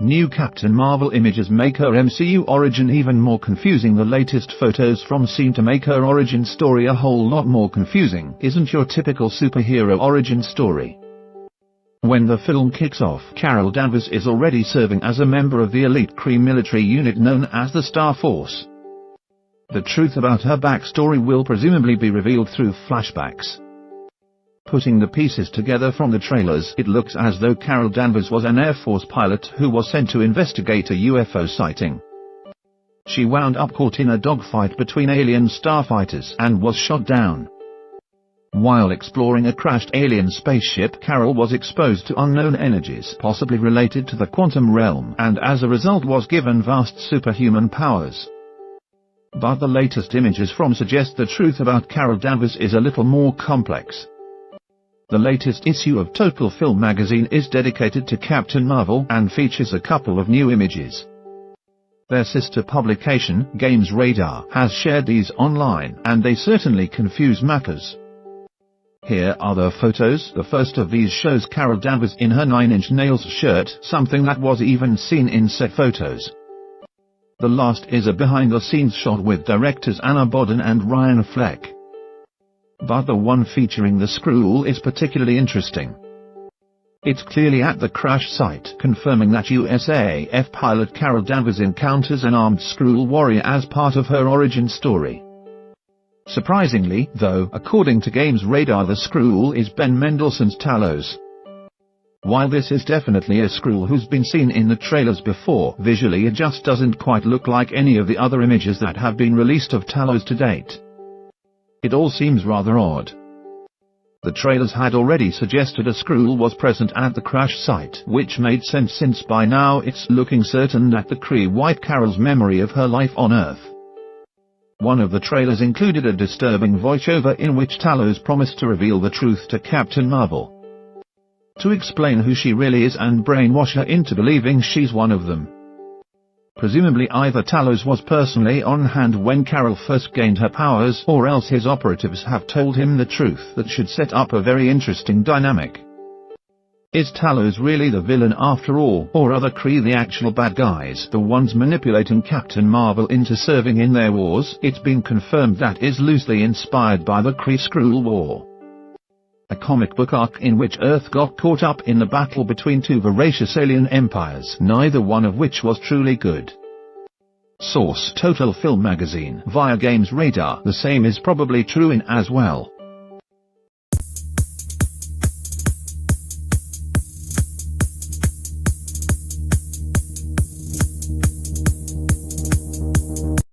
New Captain Marvel images make her MCU origin even more confusing. The latest photos from seem to make her origin story a whole lot more confusing. Isn't your typical superhero origin story. When the film kicks off, Carol Danvers is already serving as a member of the elite Kree military unit known as the Star Force. The truth about her backstory will presumably be revealed through flashbacks. Putting the pieces together from the trailers, it looks as though Carol Danvers was an Air Force pilot who was sent to investigate a UFO sighting. She wound up caught in a dogfight between alien starfighters and was shot down. While exploring a crashed alien spaceship, Carol was exposed to unknown energies possibly related to the quantum realm, and as a result was given vast superhuman powers. But the latest images from suggest the truth about Carol Danvers is a little more complex. The latest issue of Total Film magazine is dedicated to Captain Marvel and features a couple of new images. Their sister publication, Games Radar, has shared these online, and they certainly confuse matters. Here are the photos. The first of these shows Carol Danvers in her 9 Inch Nails shirt, something that was even seen in set photos. The last is a behind-the-scenes shot with directors Anna Boden and Ryan Fleck. But the one featuring the Skrull is particularly interesting. It's clearly at the crash site, confirming that USAF pilot Carol Danvers encounters an armed Skrull warrior as part of her origin story. Surprisingly, though, according to Games Radar, the Skrull is Ben Mendelsohn's Talos. While this is definitely a Skrull who's been seen in the trailers before, visually it just doesn't quite look like any of the other images that have been released of Talos to date. It all seems rather odd. The trailers had already suggested a Skrull was present at the crash site, which made sense since by now it's looking certain that the Kree wiped Carol's memory of her life on Earth. One of the trailers included a disturbing voiceover in which Talos promised to reveal the truth to Captain Marvel, to explain who she really is and brainwash her into believing she's one of them. Presumably either Talos was personally on hand when Carol first gained her powers, or else his operatives have told him the truth that should set up a very interesting dynamic. Is Talos really the villain after all, or are the Kree the actual bad guys, the ones manipulating Captain Marvel into serving in their wars? It's been confirmed that is loosely inspired by the Kree-Skrull War, a comic book arc in which Earth got caught up in the battle between two voracious alien empires, neither one of which was truly good. Source: Total Film magazine. Via Games Radar. The same is probably true in as well.